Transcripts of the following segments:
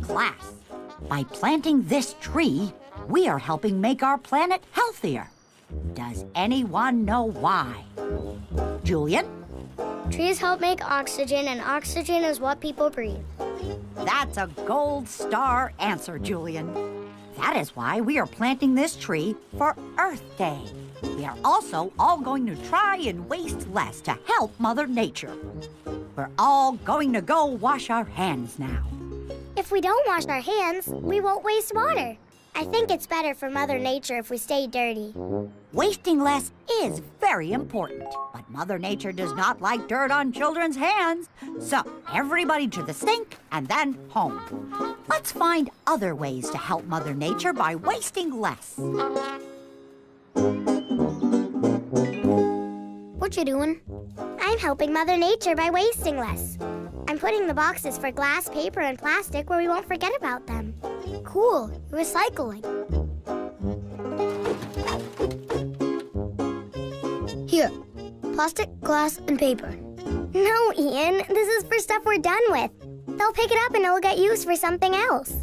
Class, by planting this tree, we are helping make our planet healthier. Does anyone know why? Julian? Trees help make oxygen, and oxygen is what people breathe. That's a gold star answer, Julian. That is why we are planting this tree for Earth Day. We are also all going to try and waste less to help Mother Nature. We're all going to go wash our hands now. If we don't wash our hands, we won't waste water. I think it's better for Mother Nature if we stay dirty. Wasting less is very important, but Mother Nature does not like dirt on children's hands. So, everybody to the sink and then home. Let's find other ways to help Mother Nature by wasting less. What you doing? I'm helping Mother Nature by wasting less. I'm putting the boxes for glass, paper, and plastic where we won't forget about them. Cool, recycling. Here, plastic, glass, and paper. No, Ian, this is for stuff we're done with. They'll pick it up and it'll get used for something else.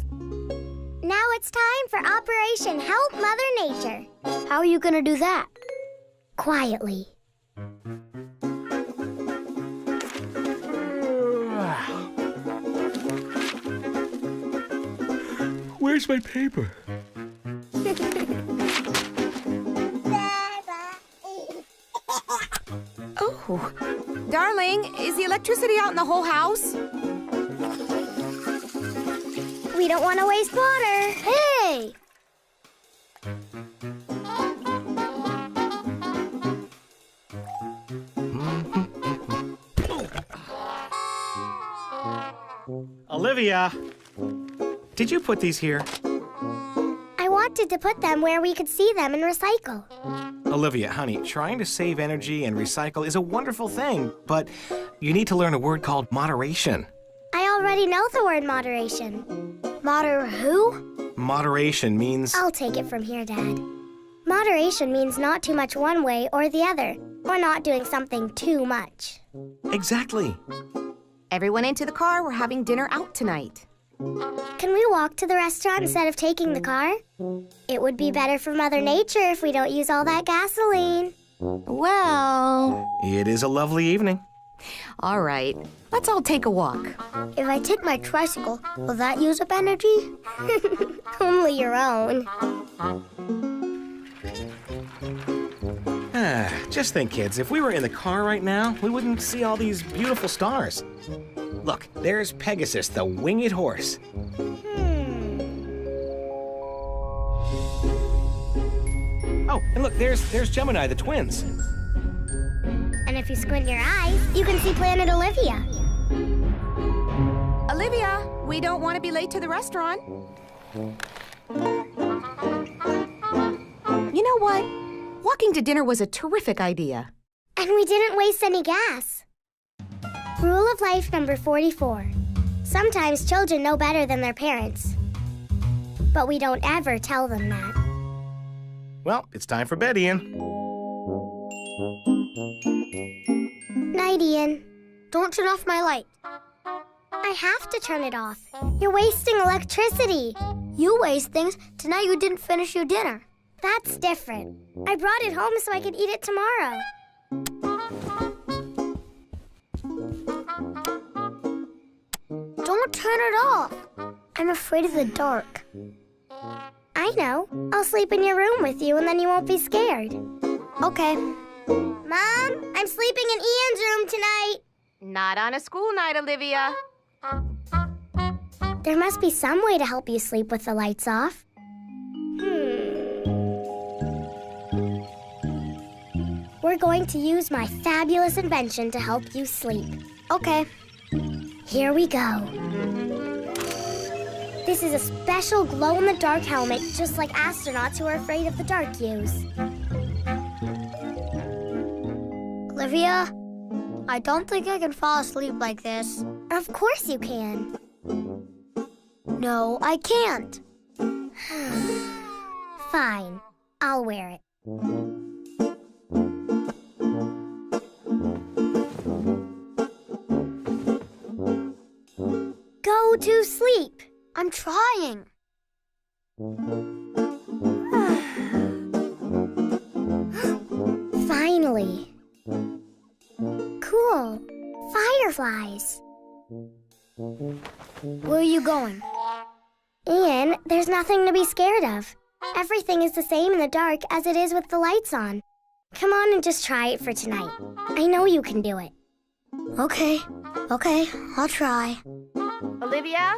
Now it's time for Operation Help Mother Nature. How are you gonna do that? Quietly. Where's my paper? Oh, darling, is the electricity out in the whole house? We don't want to waste water. Hey! Olivia! Did you put these here? I wanted to put them where we could see them and recycle. Olivia, honey, trying to save energy and recycle is a wonderful thing, but you need to learn a word called moderation. I already know the word moderation. Who? Moderation means... I'll take it from here, Dad. Moderation means not too much one way or the other, or not doing something too much. Exactly. Everyone into the car. We're having dinner out tonight. Can we walk to the restaurant instead of taking the car? It would be better for Mother Nature if we don't use all that gasoline. Well... It is a lovely evening. All right. Let's all take a walk. If I take my tricycle, will that use up energy? Only your own. Just think, kids, if we were in the car right now, we wouldn't see all these beautiful stars. Look, there's Pegasus, the winged horse. Oh, and look, there's Gemini, the twins. And if you squint your eyes, you can see Planet Olivia. Olivia, we don't want to be late to the restaurant. You know what? Walking to dinner was a terrific idea. And we didn't waste any gas. Rule of life number 44. Sometimes children know better than their parents. But we don't ever tell them that. Well, it's time for bed, Ian. Night, Ian. Don't turn off my light. I have to turn it off. You're wasting electricity. You waste things tonight you didn't finish your dinner. That's different. I brought it home so I could eat it tomorrow. Don't turn it off. I'm afraid of the dark. I know. I'll sleep in your room with you and then you won't be scared. Okay. Mom, I'm sleeping in Ian's room tonight. Not on a school night, Olivia. There must be some way to help you sleep with the lights off. We're going to use my fabulous invention to help you sleep. Okay. Here we go. This is a special glow-in-the-dark helmet, just like astronauts who are afraid of the dark use. Olivia, I don't think I can fall asleep like this. Of course you can. No, I can't. Fine, I'll wear it. Go to sleep. I'm trying. Finally. Cool. Fireflies. Where are you going? Ian, there's nothing to be scared of. Everything is the same in the dark as it is with the lights on. Come on and just try it for tonight. I know you can do it. Okay, I'll try. Olivia,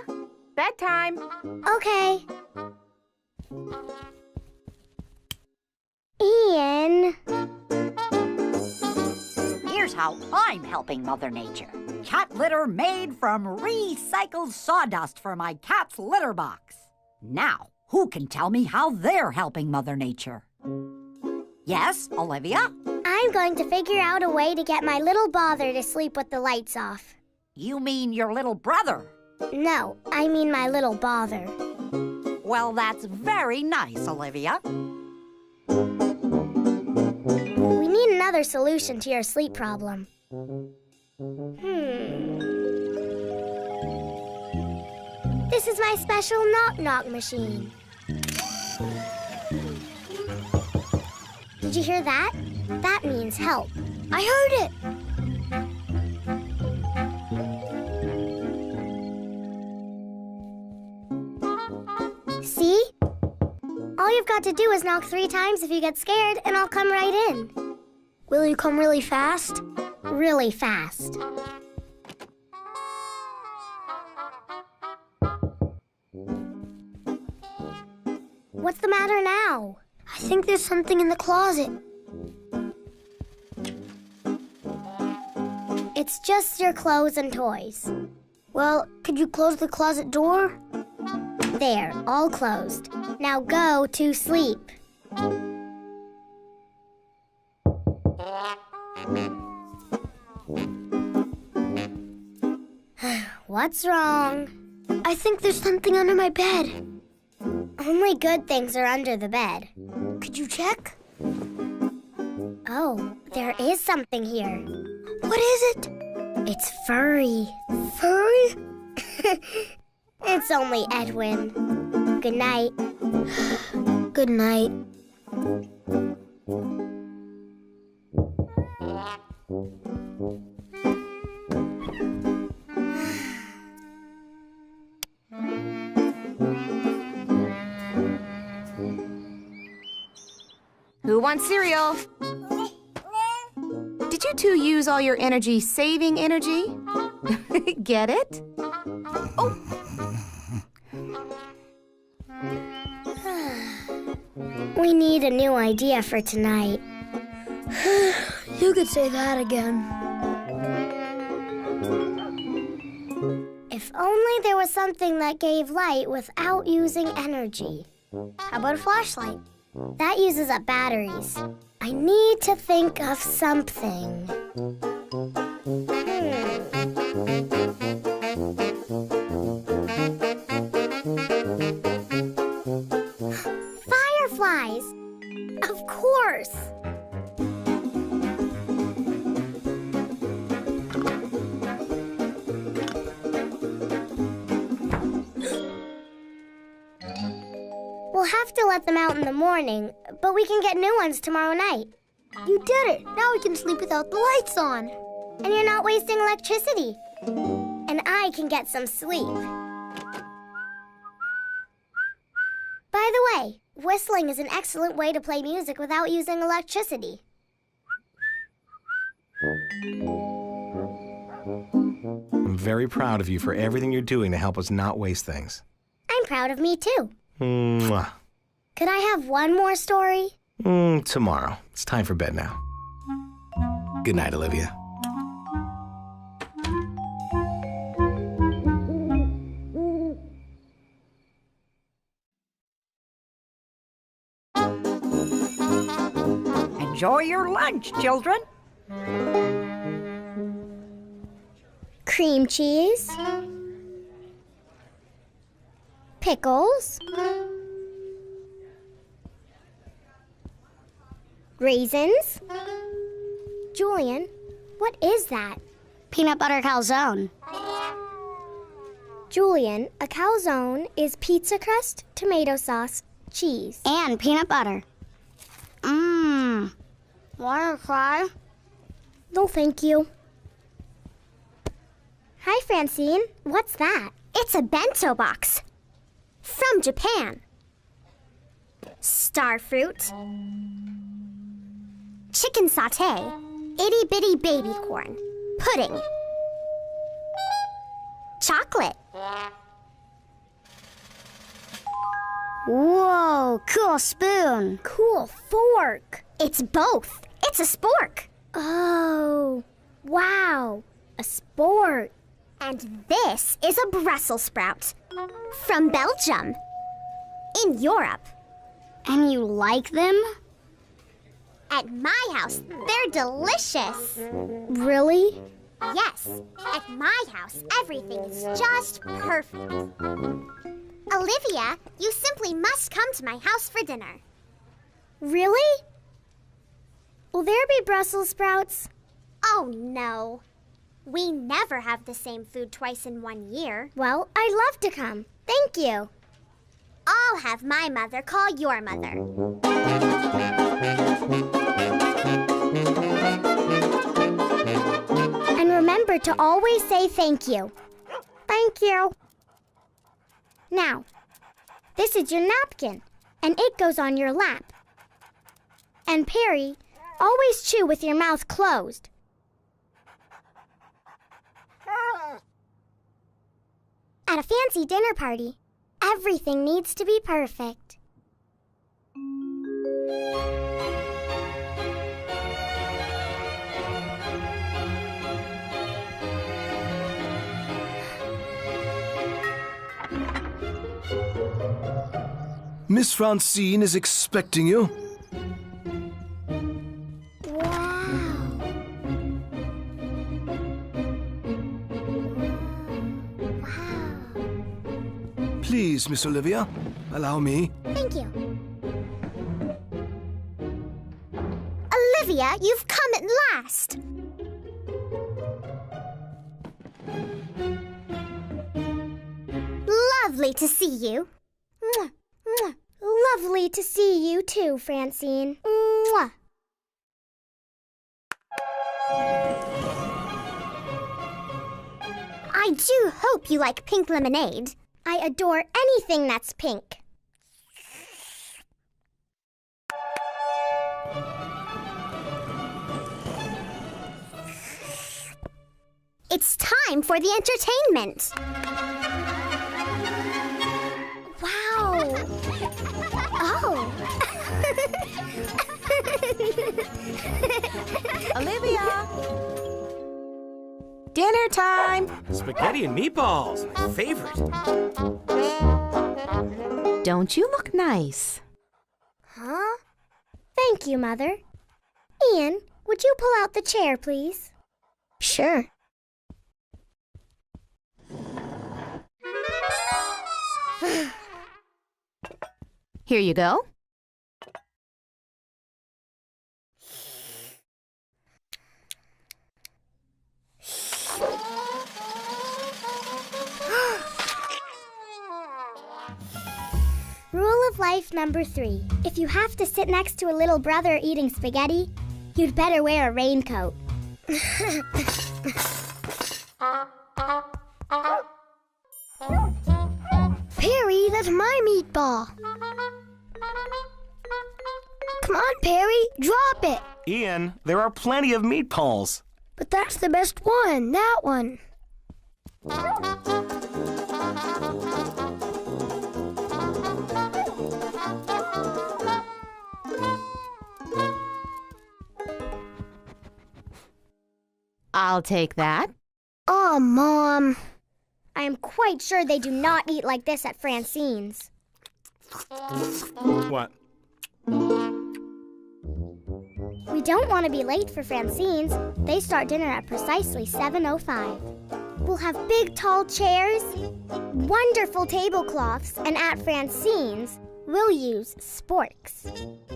bedtime. Okay. Ian. Here's how I'm helping Mother Nature. Cat litter made from recycled sawdust for my cat's litter box. Now, who can tell me how they're helping Mother Nature? Yes, Olivia? I'm going to figure out a way to get my little bother to sleep with the lights off. You mean your little brother? No, I mean my little bother. Well, that's very nice, Olivia. We need another solution to your sleep problem. This is my special knock-knock machine. Did you hear that? That means help. I heard it! See? All you've got to do is knock 3 times if you get scared, and I'll come right in. Will you come really fast? Really fast. What's the matter now? I think there's something in the closet. It's just your clothes and toys. Well, could you close the closet door? There, all closed. Now go to sleep. What's wrong? I think there's something under my bed. Only good things are under the bed. Could you check? Oh, there is something here. What is it? It's furry. Furry? It's only Edwin. Good night. Good night. Who wants cereal? Did you two use all your energy saving energy? Get it? Oh. We need a new idea for tonight. You could say that again. If only there was something that gave light without using energy. How about a flashlight? That uses up batteries. I need to think of something. Fireflies! Of course! We'll have to let them out in the morning, but we can get new ones tomorrow night. You did it! Now we can sleep without the lights on. And you're not wasting electricity. And I can get some sleep. By the way, whistling is an excellent way to play music without using electricity. I'm very proud of you for everything you're doing to help us not waste things. I'm proud of me, too. Mwah. Could I have one more story? Tomorrow. It's time for bed now. Good night, Olivia. Enjoy your lunch, children. Cream cheese. Pickles. Raisins. Julian, what is that? Peanut butter calzone. Julian, a calzone is pizza crust, tomato sauce, cheese. And peanut butter. Mmm. Want to try? No, thank you. Hi, Francine. What's that? It's a bento box. From Japan. Starfruit. Chicken sauté. Itty-bitty baby corn. Pudding. Chocolate. Whoa, cool spoon. Cool fork. It's both. It's a spork. Oh, wow. A sport. And this is a Brussels sprout. From Belgium. In Europe. And you like them? At my house, they're delicious. Really? Yes, at my house, everything is just perfect. Olivia, you simply must come to my house for dinner. Really? Will there be Brussels sprouts? Oh, no. We never have the same food twice in 1 year. Well, I'd love to come. Thank you. I'll have my mother call your mother. And remember to always say thank you. Thank you. Now, this is your napkin, and it goes on your lap. And Perry, always chew with your mouth closed. At a fancy dinner party, everything needs to be perfect. Miss Francine is expecting you. Please, Miss Olivia, allow me. Thank you. Olivia, you've come at last. Lovely to see you. Mwah, mwah. Lovely to see you too, Francine. Mwah. I do hope you like pink lemonade. I adore anything that's pink. It's time for the entertainment. Wow. Oh. Olivia! Dinner time! Spaghetti and meatballs, my favorite. Don't you look nice? Huh? Thank you, Mother. Ian, would you pull out the chair, please? Sure. Here you go. Rule of life number 3. If you have to sit next to a little brother eating spaghetti, you'd better wear a raincoat. Perry, that's my meatball. Come on, Perry, drop it. Ian, there are plenty of meatballs. But that's the best one, that one. I'll take that. Oh, Mom. I am quite sure they do not eat like this at Francine's. What? We don't want to be late for Francine's. They start dinner at precisely 7:05. We'll have big, tall chairs, wonderful tablecloths, and at Francine's, we'll use sporks.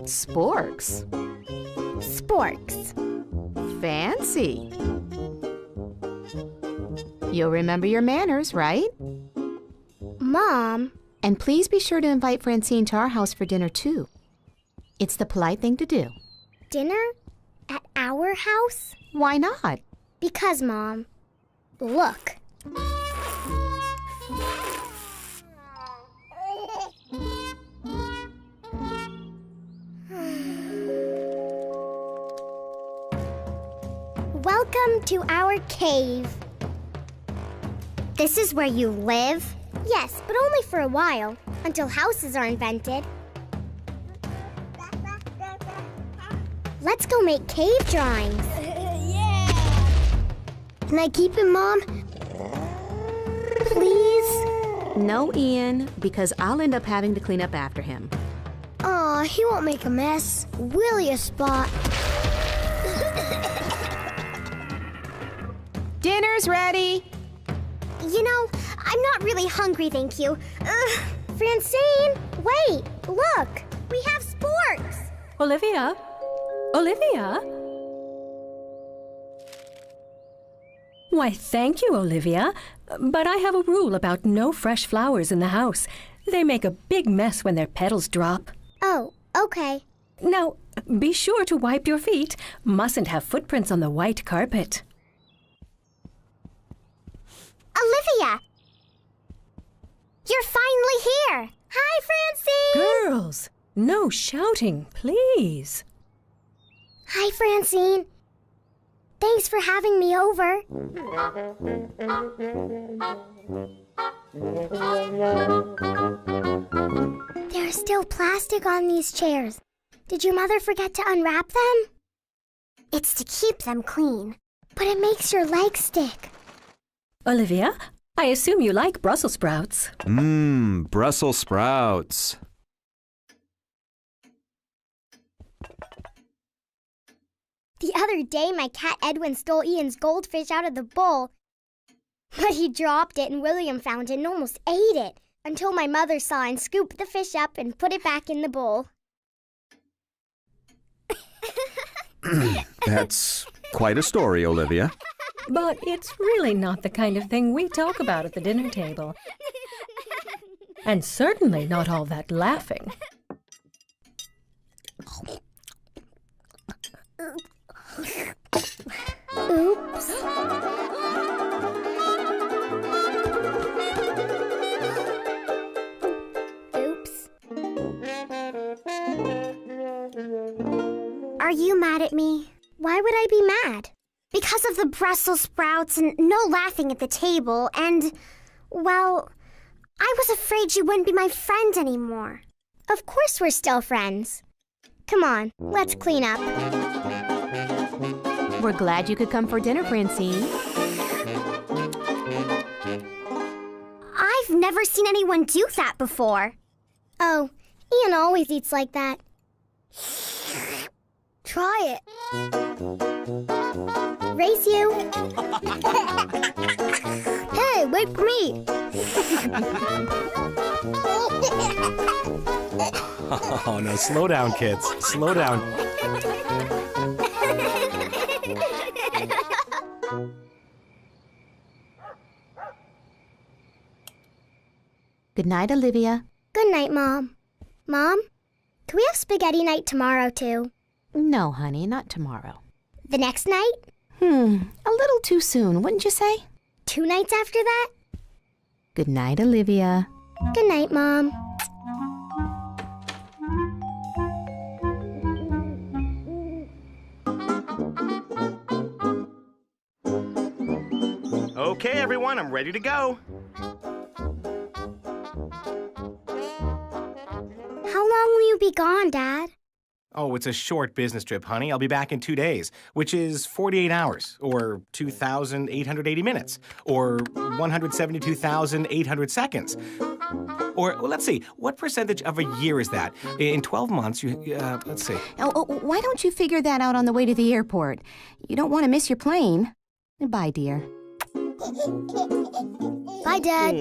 Sporks. Sporks. Fancy. You'll remember your manners, right? Mom. And please be sure to invite Francine to our house for dinner, too. It's the polite thing to do. Dinner? At our house? Why not? Because, Mom. Look. Welcome to our cave. This is where you live? Yes, but only for a while, until houses are invented. Let's go make cave drawings. Yeah! Can I keep it, Mom? Please? No, Ian, because I'll end up having to clean up after him. Aw, he won't make a mess. Willie a spot. Dinner's ready. You know, I'm not really hungry, thank you. Francine, wait, look. We have sporks. Olivia? Olivia? Why, thank you, Olivia. But I have a rule about no fresh flowers in the house. They make a big mess when their petals drop. Oh, okay. Now, be sure to wipe your feet. Mustn't have footprints on the white carpet. Olivia! You're finally here! Hi, Francine! Girls, no shouting, please. Hi, Francine. Thanks for having me over. There's still plastic on these chairs. Did your mother forget to unwrap them? It's to keep them clean. But it makes your legs stick. Olivia, I assume you like Brussels sprouts. Brussels sprouts. The other day, my cat Edwin stole Ian's goldfish out of the bowl. But he dropped it and William found it and almost ate it until my mother saw and scooped the fish up and put it back in the bowl. That's quite a story, Olivia. But it's really not the kind of thing we talk about at the dinner table. And certainly not all that laughing. Oops. Oops. Are you mad at me? Why would I be mad? Because of the Brussels sprouts and no laughing at the table and, well, I was afraid you wouldn't be my friend anymore. Of course we're still friends. Come on, let's clean up. We're glad you could come for dinner, Francine. I've never seen anyone do that before. Oh, Ian always eats like that. Try it. Race you. Hey, wait for me. Oh, no, slow down, kids. Slow down. Good night, Olivia. Good night, Mom. Mom, can we have spaghetti night tomorrow, too? No, honey, not tomorrow. The next night? A little too soon, wouldn't you say? 2 nights after that? Good night, Olivia. Good night, Mom. Okay, everyone, I'm ready to go. How long will you be gone, Dad? Oh, it's a short business trip, honey. I'll be back in 2 days, which is 48 hours, or 2,880 minutes, or 172,800 seconds. Or, well, let's see, what percentage of a year is that? In 12 months, let's see. Why don't you figure that out on the way to the airport? You don't want to miss your plane. Bye, dear. Bye, Dad.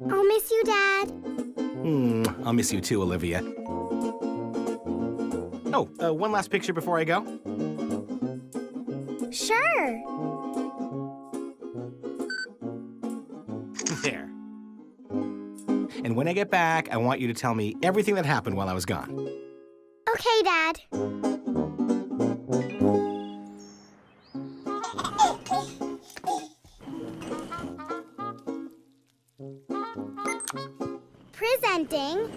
I'll miss you, Dad. I'll miss you too, Olivia. Oh, one last picture before I go. Sure. There. And when I get back, I want you to tell me everything that happened while I was gone. Okay, Dad. Presenting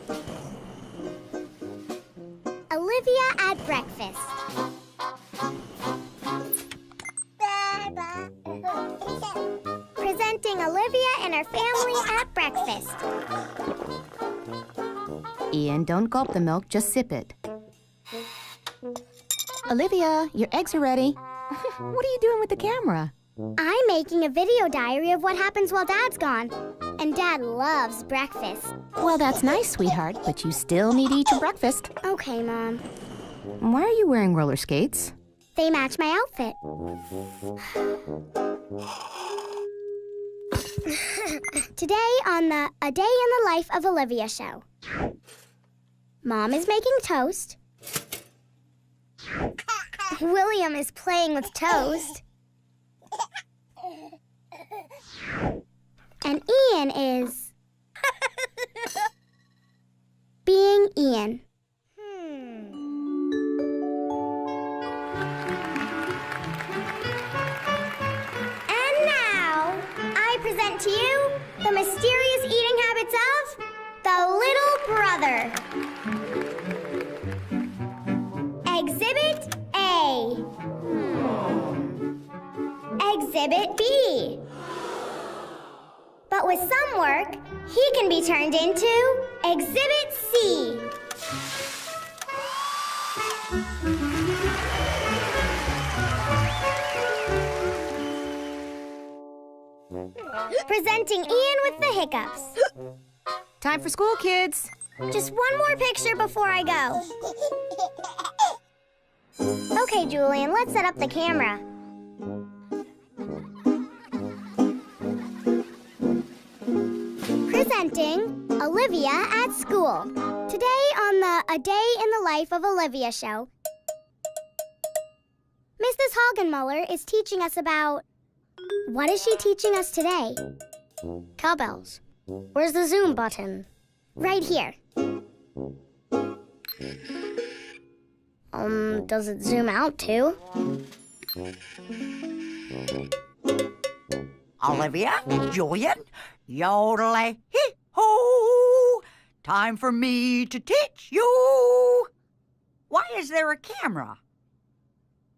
Olivia at breakfast. Presenting Olivia and her family at breakfast. Ian, don't gulp the milk, just sip it. Olivia, your eggs are ready. What are you doing with the camera? I'm making a video diary of what happens while Dad's gone. And Dad loves breakfast. Well, that's nice, sweetheart, but you still need to eat your breakfast. Okay, Mom. Why are you wearing roller skates? They match my outfit. Today on the A Day in the Life of Olivia show. Mom is making toast. William is playing with toast. And Ian is being Ian. And now, I present to you the mysterious eating habits of the little brother. Exhibit A. Exhibit B. But with some work, he can be turned into Exhibit C. Presenting Ian with the hiccups. Time for school, kids. Just one more picture before I go. Okay, Julian, let's set up the camera. Presenting Olivia at school. Today on the A Day in the Life of Olivia show, Mrs. Hagenmuller is teaching us about... What is she teaching us today? Cowbells. Where's the zoom button? Right here. Does it zoom out too? Olivia, Julian, yodel-a-hee-ho. Time for me to teach you. Why is there a camera?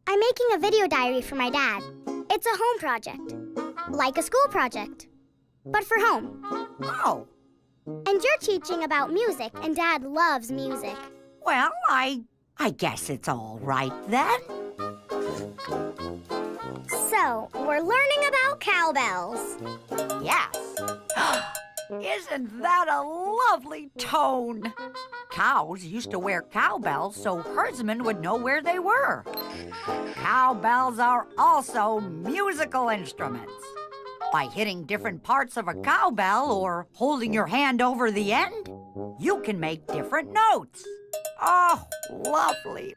I'm making a video diary for my dad. It's a home project. Like a school project. But for home. Oh, And you're teaching about music, and Dad loves music. well, I guess it's all right then. So, we're learning about cowbells. Yes. Isn't that a lovely tone? Cows used to wear cowbells so herdsmen would know where they were. Cowbells are also musical instruments. By hitting different parts of a cowbell or holding your hand over the end, you can make different notes. Oh, lovely.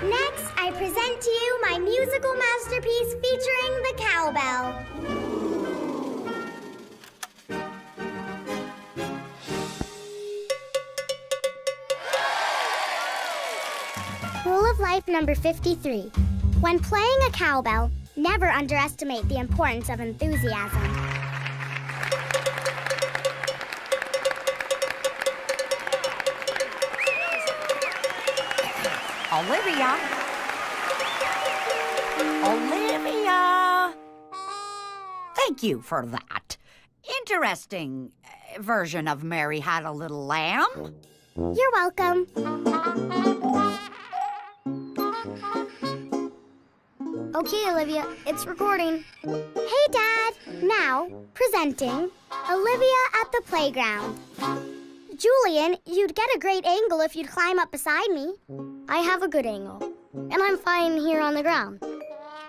Next, I present to you my musical masterpiece featuring the cowbell. Rule of life number 53. When playing a cowbell, never underestimate the importance of enthusiasm. Olivia. Olivia. Thank you for that. Interesting version of Mary Had a Little Lamb. You're welcome. Okay, Olivia, it's recording. Hey, Dad. Now, presenting Olivia at the playground. Julian, you'd get a great angle if you'd climb up beside me. I have a good angle, and I'm fine here on the ground,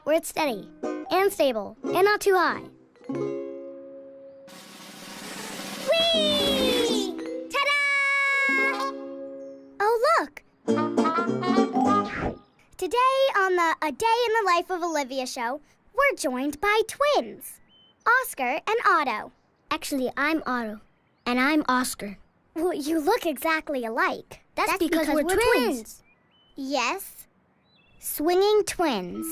where it's steady and stable and not too high. Whee! Ta-da! Oh, look! Today the A Day in the Life of Olivia show, we're joined by twins, Oscar and Otto. Actually, I'm Otto, and I'm Oscar. Well, you look exactly alike. That's because we're twins. Yes, swinging twins.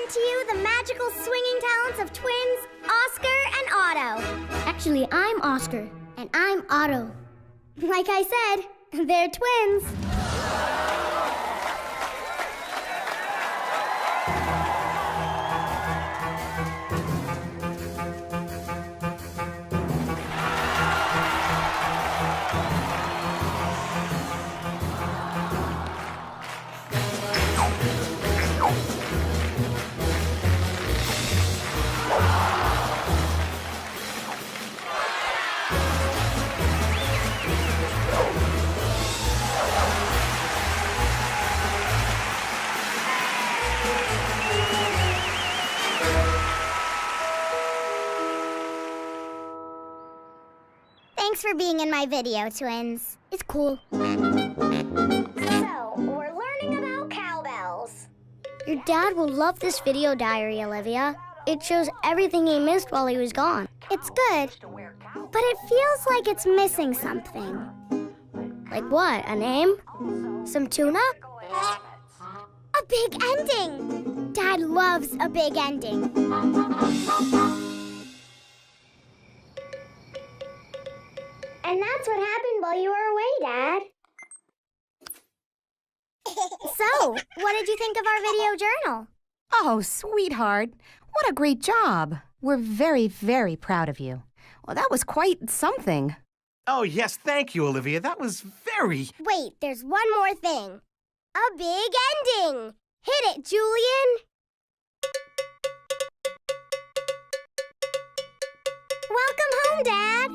To you the magical swinging talents of twins, Oscar and Otto. Actually, I'm Oscar, and I'm Otto. Like I said, they're twins. Thanks for being in my video, twins. It's cool. So, we're learning about cowbells. Your dad will love this video diary, Olivia. It shows everything he missed while he was gone. It's good, but it feels like it's missing something. Like what? A name? Some tuna? A big ending! Dad loves a big ending. And that's what happened while you were away, Dad. So, what did you think of our video journal? Oh, sweetheart, what a great job. We're very, very proud of you. Well, that was quite something. Oh, yes, thank you, Olivia. That was very... Wait, there's one more thing. A big ending. Hit it, Julian. Welcome home, Dad.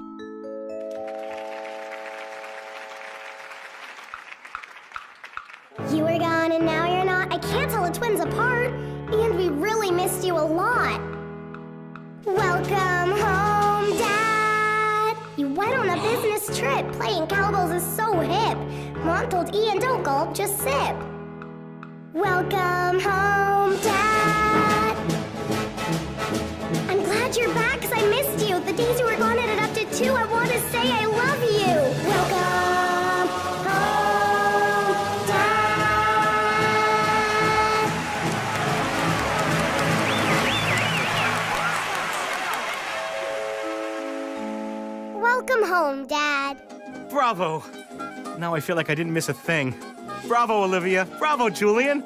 You were gone and now you're not. I can't tell the twins apart. And we really missed you a lot. Welcome home, Dad. You went on a business trip. Playing cowbells is so hip. Mom told Ian, don't gulp, just sip. Welcome home, Dad. I'm glad you're back because I missed you. The days you were gone added up to 2. I want to say I love you. Welcome home, Dad. Welcome home, Dad. Bravo! Now I feel like I didn't miss a thing. Bravo, Olivia. Bravo, Julian.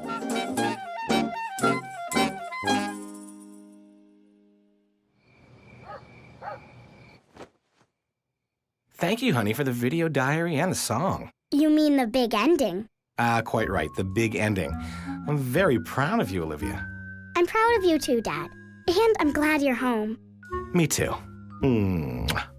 Thank you, honey, for the video diary and the song. You mean the big ending? Quite right, the big ending. I'm very proud of you, Olivia. I'm proud of you too, Dad. And I'm glad you're home. Me too. Mwah.